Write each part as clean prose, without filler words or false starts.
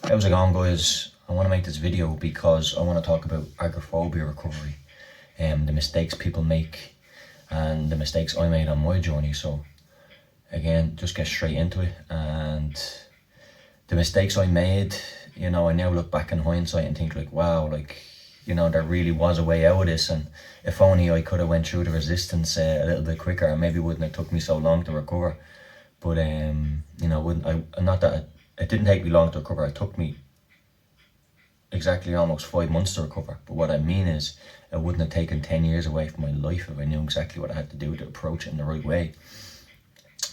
How's it going, guys? I want to make this video because I want to talk about agoraphobia recovery and the mistakes people make and the mistakes I made on my journey. So again, just get straight into it. And the mistakes I made, I now look back in hindsight and think like, wow, there really was a way out of this, and if only I could have went through the resistance a little bit quicker, and maybe wouldn't have took me so long to recover. But wouldn't I? Not that it didn't take me long to recover. It took me exactly almost 5 months to recover. But what I mean is, it wouldn't have taken 10 years away from my life if I knew exactly what I had to do to approach it in the right way.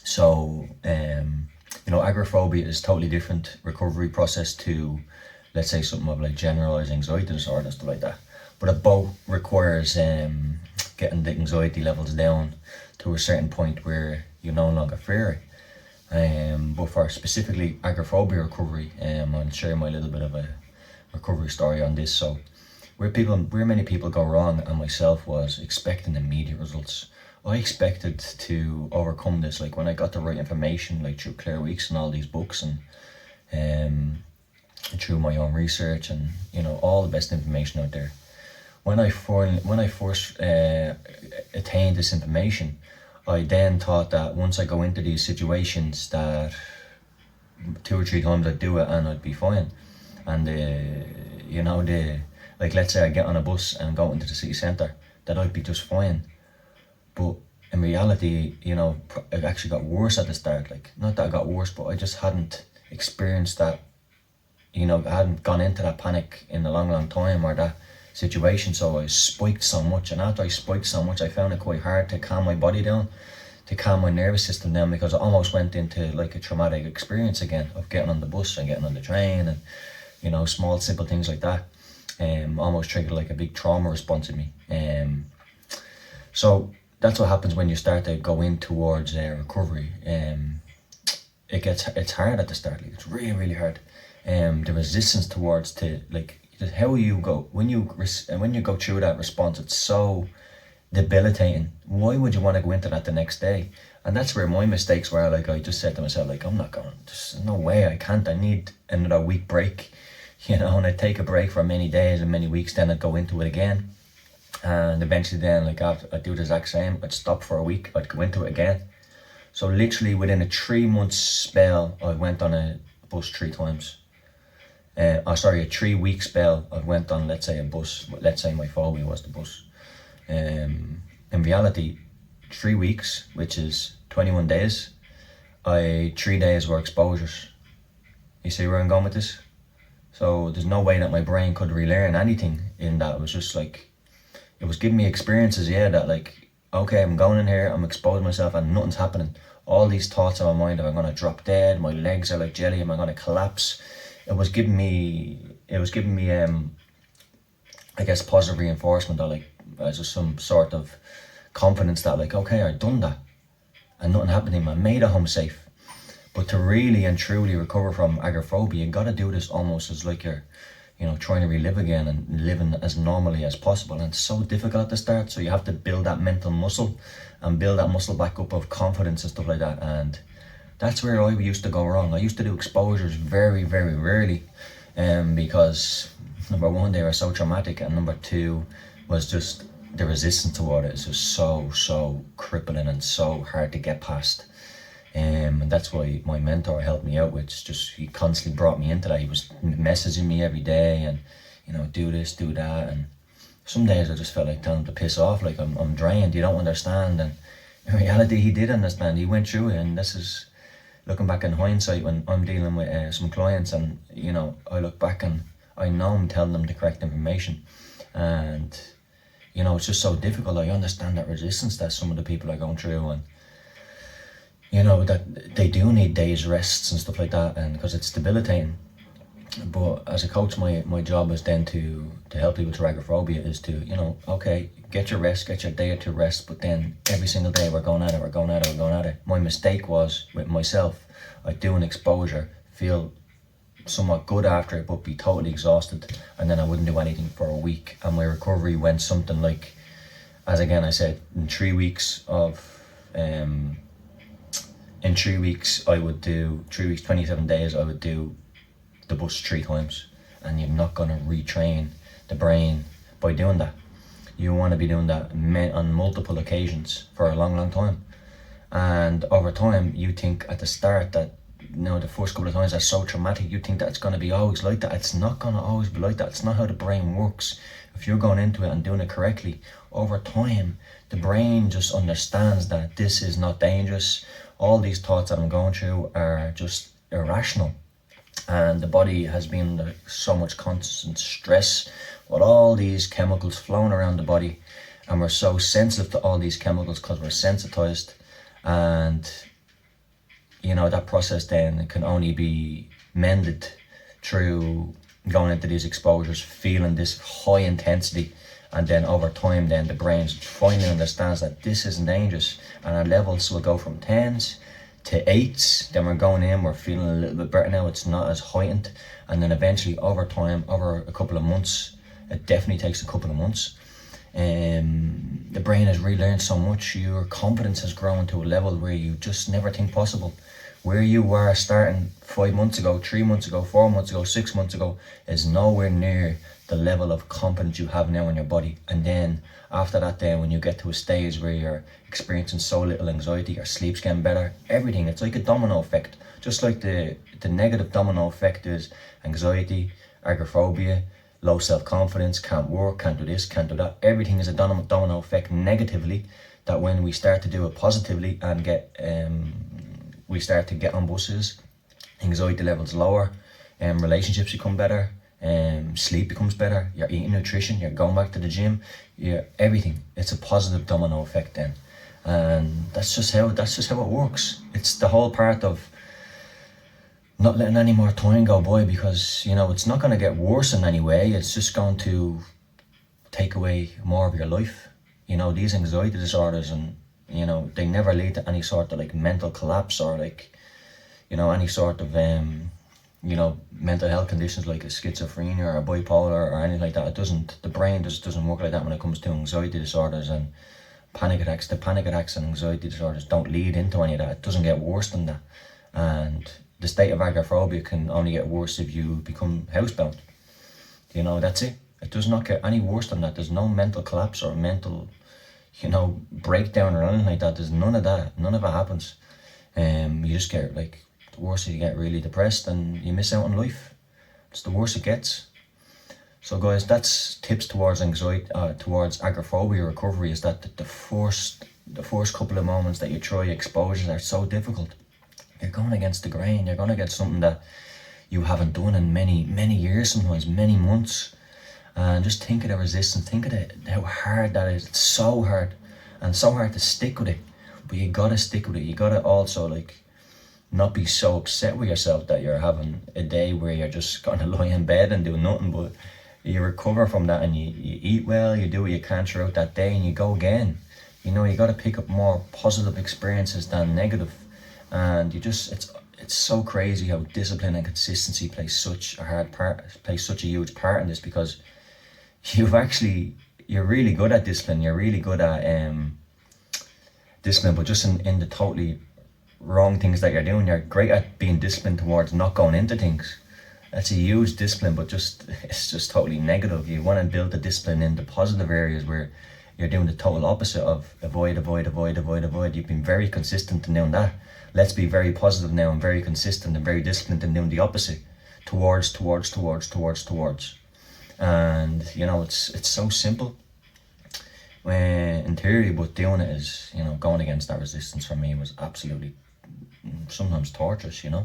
So, agoraphobia is totally different recovery process to, let's say, something of like generalized anxiety disorder and stuff like that. But it both requires getting the anxiety levels down to a certain point where you no longer fear it. But for specifically agoraphobia recovery, I'll share my little bit of a recovery story on this. So where many people go wrong, and myself, was expecting immediate results. I expected to overcome this, like when I got the right information, like through Claire Weeks and all these books, and through my own research, and all the best information out there. When I first attained this information, I then thought that once I go into these situations, that 2 or 3 times I'd do it and I'd be fine. And like, let's say I get on a bus and go into the city centre, that I'd be just fine. But in reality, it actually got worse at the start. Like, not that it got worse, but I just hadn't experienced that. I hadn't gone into that panic in a long time, or that situation. So I spiked so much, and after I spiked so much, I found it quite hard to calm my body down, to calm my nervous system down, because I almost went into like a traumatic experience again of getting on the bus and getting on the train, and small simple things like that almost triggered like a big trauma response in me. So that's what happens when you start to go in towards recovery. It's hard at the start. Like, it's really, really hard. The resistance towards how you go when you go through that response, it's so debilitating. Why would you want to go into that the next day? And that's where my mistakes were. Like, I just said to myself, like, I'm not going. There's no way I can't. I need another week break, and I'd take a break for many days and many weeks. Then I'd go into it again, and eventually, then, like, after I'd do the exact same. I'd stop for a week. I'd go into it again. So literally within a 3-month spell, I went on a bus 3 times. A 3-week spell, I went on, let's say, a bus. Let's say my phobia was the bus. In reality, 3 weeks, which is 21 days, 3 days were exposures. You see where I'm going with this? So there's no way that my brain could relearn anything in that. It was just like, it was giving me experiences, that like, okay, I'm going in here, I'm exposing myself, and nothing's happening. All these thoughts in my mind, I'm going to drop dead, my legs are like jelly, am I going to collapse? It was giving me, I guess, positive reinforcement, or like, as just some sort of confidence that, like, okay, I've done that and nothing happened to him. I made it home safe. But to really and truly recover from agoraphobia, you got to do this almost as like you're, trying to relive again and living as normally as possible. And it's so difficult at the start. So you have to build that mental muscle and build that muscle back up of confidence and stuff like that. And that's where I used to go wrong. I used to do exposures very, very rarely, because number one, they were so traumatic, and number two was just the resistance toward it is just so crippling and so hard to get past. And that's why my mentor helped me out, which just, he constantly brought me into that. He was messaging me every day and, do this, do that. And some days I just felt like telling him to piss off, like, I'm drained, you don't understand. And in reality, he did understand. He went through it, and this is looking back in hindsight when I'm dealing with some clients, and I look back and I know I'm telling them the correct information, and it's just so difficult. I understand that resistance that some of the people are going through, and that they do need days rests and stuff like that, and because it's debilitating. But as a coach, my job is then to help people through agoraphobia, is to, okay, get your rest, get your day or two rest, but then every single day we're going at it. My mistake was with myself. I'd do an exposure, feel somewhat good after it, but be totally exhausted, and then I wouldn't do anything for a week. And my recovery went something like, as again I said, in 3 weeks, I would do 3 weeks, 27 days, I would do the bus 3 times, and you're not going to retrain the brain by doing that. You want to be doing that on multiple occasions for a long time. And over time, you think at the start that, the first couple of times that's so traumatic, you think that it's going to be always like that. It's not going to always be like that. It's not how the brain works. If you're going into it and doing it correctly, over time, the brain just understands that this is not dangerous. All these thoughts that I'm going through are just irrational. And the body has been under so much constant stress with all these chemicals flowing around the body. And we're so sensitive to all these chemicals because we're sensitized. And that process then can only be mended through going into these exposures, feeling this high intensity, and then over time then the brain finally understands that this isn't dangerous, and our levels will go from 10s to 8s. Then we're feeling a little bit better now, it's not as heightened, and then eventually over time, over a couple of months, it definitely takes a couple of months, the brain has relearned so much. Your confidence has grown to a level where you just never think possible. Where you were starting 5 months ago, 3 months ago, 4 months ago, 6 months ago is nowhere near the level of confidence you have now in your body. And then after that, then when you get to a stage where you're experiencing so little anxiety, your sleep's getting better, everything, it's like a domino effect. Just like the negative domino effect is anxiety, agoraphobia, low self-confidence, can't work, can't do this, can't do that. Everything is a domino effect negatively, that when we start to do it positively and we start to get on buses, anxiety levels lower, relationships become better, sleep becomes better, you're eating nutrition, you're going back to the gym, everything. It's a positive domino effect then. And that's just how it works. It's the whole part of not letting any more time go by, because it's not going to get worse in any way. It's just going to take away more of your life. These anxiety disorders, and they never lead to any sort of mental collapse or any sort of mental health conditions like a schizophrenia or bipolar or anything like that. The brain just doesn't work like that when it comes to anxiety disorders and panic attacks. The panic attacks and anxiety disorders don't lead into any of that. It doesn't get worse than that. And the state of agoraphobia can only get worse if you become housebound. That's it. It does not get any worse than that. There's no mental collapse or mental, breakdown or anything like that. There's none of that. None of it happens. You just get the worse you get really depressed and you miss out on life. It's the worse it gets. So guys, that's tips towards anxiety, towards agoraphobia recovery, is that the first couple of moments that you try exposures are so difficult. You're going against the grain. You're going against something that you haven't done in many, many years, sometimes many months. And just think of the resistance. Think of how hard that is. It's so hard, and so hard to stick with it. But you gotta stick with it. You gotta also not be so upset with yourself that you're having a day where you're just gonna lie in bed and do nothing. But you recover from that, and you eat well. You do what you can throughout that day, and you go again. You gotta pick up more positive experiences than negative. And it's so crazy how discipline and consistency plays such a huge part in this, because you're really good at discipline. You're really good at discipline, but just in the totally wrong things that you're doing. You're great at being disciplined towards not going into things. That's a huge discipline, but it's just totally negative. You want to build the discipline in the positive areas where you're doing the total opposite of avoid. You've been very consistent in doing that. Let's be very positive now and very consistent and very disciplined in doing the opposite. Towards. And it's so simple in theory, but doing it is, going against that resistance for me was absolutely sometimes torturous. I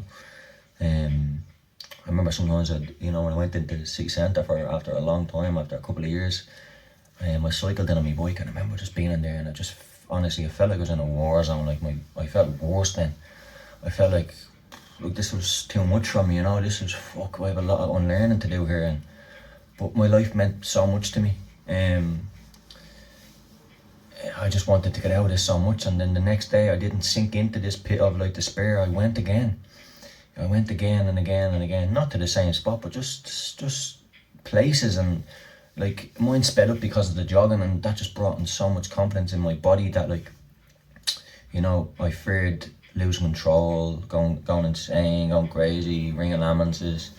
remember sometimes when I went into the city centre after a long time, after a couple of years, I cycled in on my bike, and I remember just being in there, and honestly, I felt like I was in a war zone. I felt worse then. I felt like this was too much for me, this was I have a lot of unlearning to do here, but my life meant so much to me. I just wanted to get out of this so much, and then the next day I didn't sink into this pit of despair. I went again and again, not to the same spot, but just places, and mine sped up because of the jogging, and that just brought in so much confidence in my body that I feared losing control, going insane, going crazy, ringing ambulances,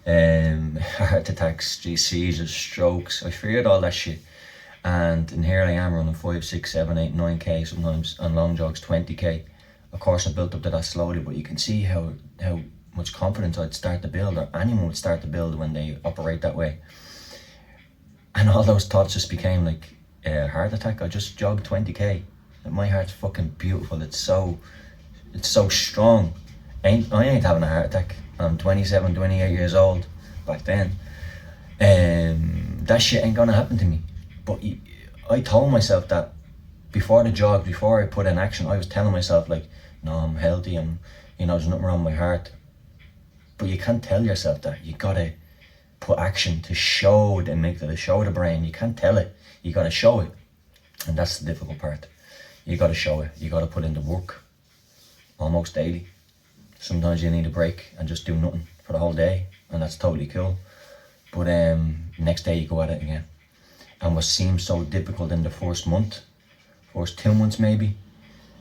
Heart attacks, seizures, strokes. I feared all that shit. And here I am running 5, 6, 7, 8, 9k sometimes, on long jogs 20k. Of course I built up to that slowly, but you can see how much confidence I'd start to build, or anyone would start to build when they operate that way. And all those thoughts just became like a heart attack. I just jogged 20k. My heart's fucking beautiful. It's so strong. I ain't having a heart attack. I'm 27, 28 years old back then. That shit ain't gonna happen to me. But I told myself that before the jog, before I put in action, I was telling myself like, no, I'm healthy, there's nothing wrong with my heart. But you can't tell yourself that. You gotta put action to show the amygdala, to show the brain. You can't tell it. You gotta show it. And that's the difficult part. You gotta show it. You gotta put in the work almost daily. Sometimes you need a break and just do nothing for the whole day, and that's totally cool. But next day you go at it again. And what seems so difficult in the first month, first 2 months maybe,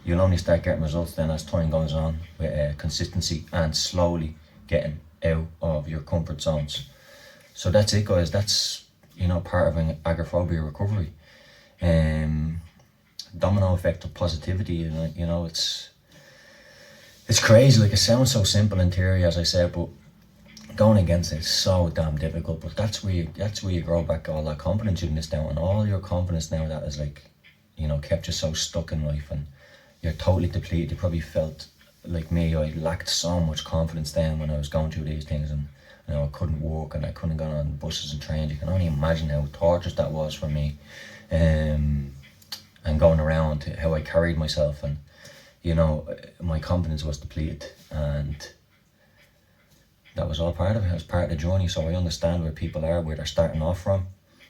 you'll only start getting results then as time goes on, with consistency and slowly getting out of your comfort zones. So that's it, guys. That's part of an agoraphobia recovery. Domino effect of positivity. It's crazy. Like, it sounds so simple in theory, as I said, but going against it is so damn difficult. But that's where you grow back all that confidence you missed out on, all your confidence now that is kept you so stuck in life, and you're totally depleted. You probably felt like me. I lacked so much confidence then when I was going through these things, and I couldn't walk and I couldn't go on buses and trains. You can only imagine how torturous that was for me, and going around, how I carried myself, and my confidence was depleted, and that was all part of it. It was part of the journey. So I understand where people are, where they're starting off from,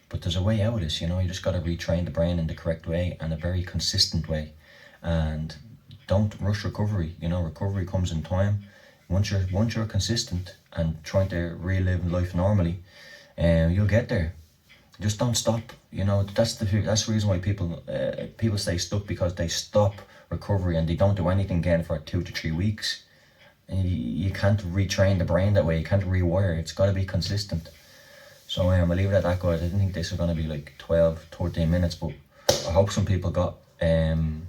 but there's a way out of this. You just got to retrain the brain in the correct way, and a very consistent way, and don't rush recovery. Recovery comes in time. Once you're consistent and trying to relive life normally, you'll get there. Just don't stop. That's the reason why people stay stuck, because they stop recovery and they don't do anything again for 2 to 3 weeks. And you can't retrain the brain that way. You can't rewire. It's got to be consistent. So I'll leave it at that, guys. I didn't think this was going to be like 12, 13 minutes, but I hope some people got some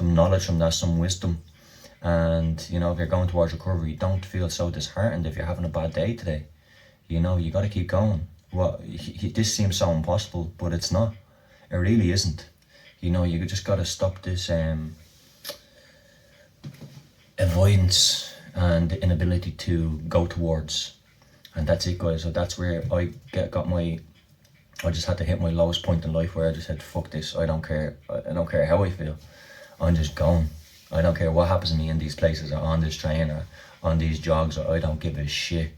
knowledge from that, some wisdom. And if you're going towards recovery, don't feel so disheartened if you're having a bad day today. You got to keep going. This seems so impossible, but it's not. It really isn't. You just got to stop this avoidance and the inability to go towards. And that's it, guys. So that's where I just had to hit my lowest point in life, where I just said, fuck this. I don't care how I feel. I'm just going. I don't care what happens to me in these places, or on this train, or on these jogs. I don't give a shit.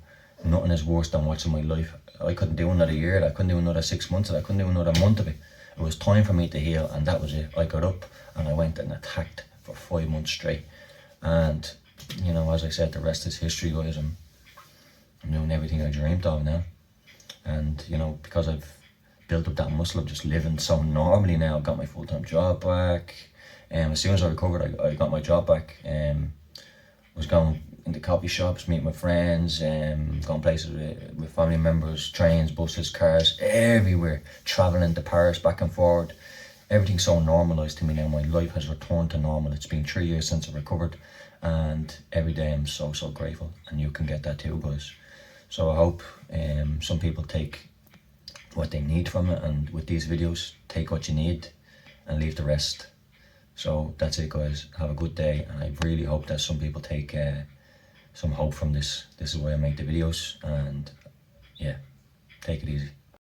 Nothing is worse than watching my life. I couldn't do another year. I couldn't do another 6 months. I couldn't do another month of it. It was time for me to heal, and that was it. I got up and I went and attacked for 5 months straight. And as I said, the rest is history, guys. I'm doing everything I dreamed of now. And because I've built up that muscle of just living so normally now, I've got my full-time job back. As soon as I recovered, I got my job back. Was going into coffee shops, meeting with friends, going places with family members, trains, buses, cars, everywhere, traveling to Paris back and forward. Everything's so normalised to me now. My life has returned to normal. It's been 3 years since I recovered, and every day I'm so grateful, and you can get that too, guys. So I hope some people take what they need from it, and with these videos, take what you need and leave the rest. So that's it, guys. Have a good day, and I really hope that some people take some hope from this. This is why I make the videos, and yeah, take it easy.